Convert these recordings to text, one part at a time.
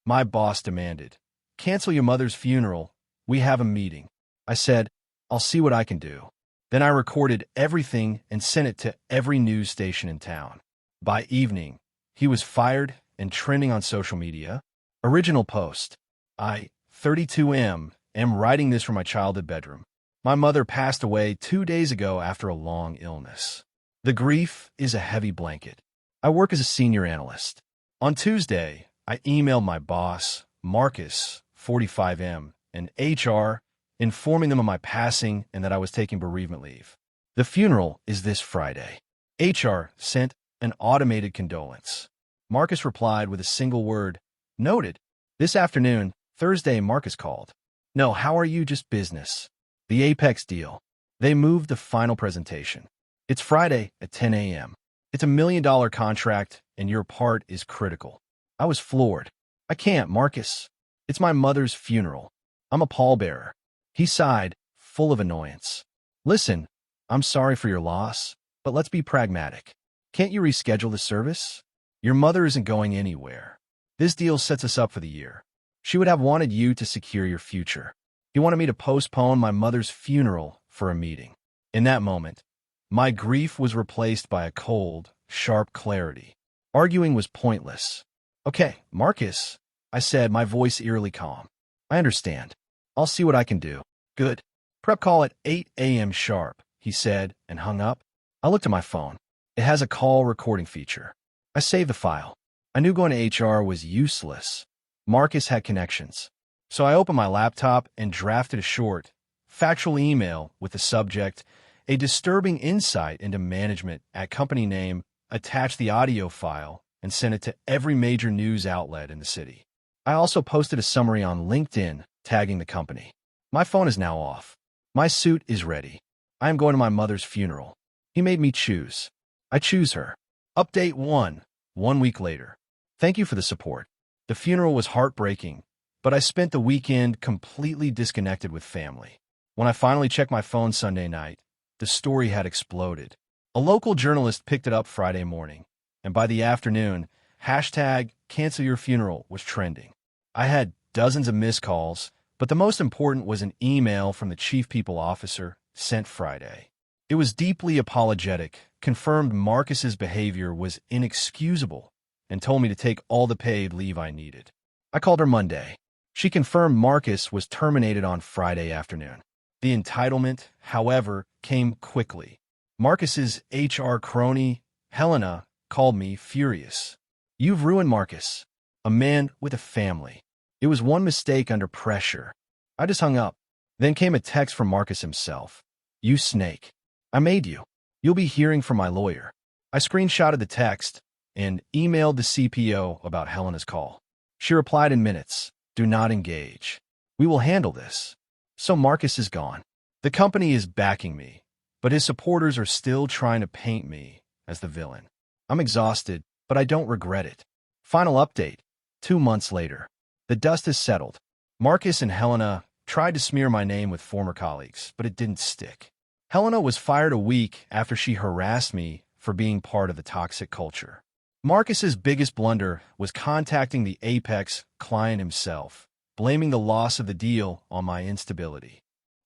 My boss demanded, "Cancel your mother's funeral. We have a meeting." I said, "I'll see what I can do." Then I recorded everything and sent it to every news station in town. By evening, he was fired and trending on social media. Original post. I, 32M, am writing this from my childhood bedroom. My mother passed away 2 days ago after a long illness. The grief is a heavy blanket. I work as a senior analyst. On Tuesday, I emailed my boss, Marcus, 45M, and HR, informing them of my passing and that I was taking bereavement leave. The funeral is this Friday. HR sent an automated condolence. Marcus replied with a single word, "Noted." This afternoon, Thursday, Marcus called. "No, how are you? Just business. The Apex deal. They moved the final presentation. It's Friday at 10 a.m. It's $1 million contract, and your part is critical." I was floored. "I can't, Marcus. It's my mother's funeral. I'm a pallbearer." He sighed, full of annoyance. "Listen, I'm sorry for your loss, but let's be pragmatic. Can't you reschedule the service? Your mother isn't going anywhere. This deal sets us up for the year. She would have wanted you to secure your future." He wanted me to postpone my mother's funeral for a meeting. In that moment, my grief was replaced by a cold, sharp clarity. Arguing was pointless. "Okay, Marcus," I said, my voice eerily calm. "I understand. I'll see what I can do." "Good. Prep call at 8 a.m. sharp," he said, and hung up. I looked at my phone. It has a call recording feature. I saved the file. I knew going to HR was useless. Marcus had connections. So I opened my laptop and drafted a short, factual email with the subject, "A disturbing insight into management at company name," attached the audio file, and sent it to every major news outlet in the city. I also posted a summary on LinkedIn, tagging the company. My phone is now off. My suit is ready. I am going to my mother's funeral. He made me choose. I choose her. Update 1 week later. Thank you for the support. The funeral was heartbreaking, but I spent the weekend completely disconnected with family. When I finally checked my phone Sunday night, the story had exploded. A local journalist picked it up Friday morning, and by the afternoon, #CancelYourFuneral was trending. I had dozens of missed calls, but the most important was an email from the chief people officer sent Friday. It was deeply apologetic, confirmed Marcus's behavior was inexcusable, and told me to take all the paid leave I needed. I called her Monday. She confirmed Marcus was terminated on Friday afternoon. The entitlement, however, came quickly. Marcus's HR crony, Helena, called me furious. "You've ruined Marcus, a man with a family. It was one mistake under pressure." I just hung up. Then came a text from Marcus himself. "You snake. I made you. You'll be hearing from my lawyer." I screenshotted the text and emailed the CPO about Helena's call. She replied in minutes, "Do not engage. We will handle this." So Marcus is gone. The company is backing me, but his supporters are still trying to paint me as the villain. I'm exhausted, but I don't regret it. Final update. 2 months later. The dust has settled. Marcus and Helena tried to smear my name with former colleagues, but it didn't stick. Helena was fired a week after she harassed me for being part of the toxic culture. Marcus's biggest blunder was contacting the Apex client himself, blaming the loss of the deal on my instability.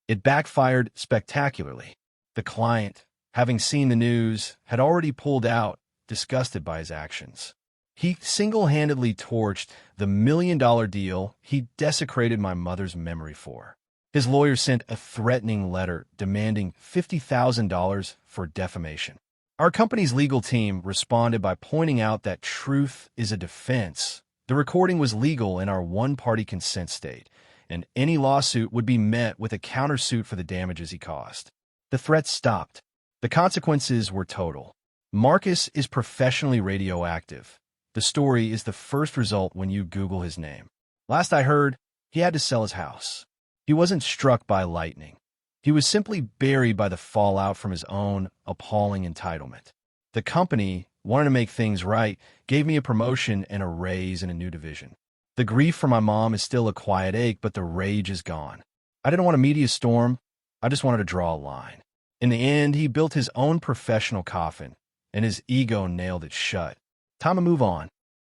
It backfired spectacularly. The client, having seen the news, had already pulled out, disgusted by his actions. He single-handedly torched the $1 million deal he desecrated my mother's memory for. His lawyer sent a threatening letter demanding $50,000 for defamation. Our company's legal team responded by pointing out that truth is a defense. The recording was legal in our one-party consent state, and any lawsuit would be met with a countersuit for the damages he caused. The threats stopped. The consequences were total. Marcus is professionally radioactive. The story is the first result when you Google his name. Last I heard, he had to sell his house. He wasn't struck by lightning. He was simply buried by the fallout from his own appalling entitlement. The company, wanting to make things right, gave me a promotion and a raise in a new division. The grief for my mom is still a quiet ache, but the rage is gone. I didn't want a media storm. I just wanted to draw a line. In the end, he built his own professional coffin, and his ego nailed it shut. Time to move on.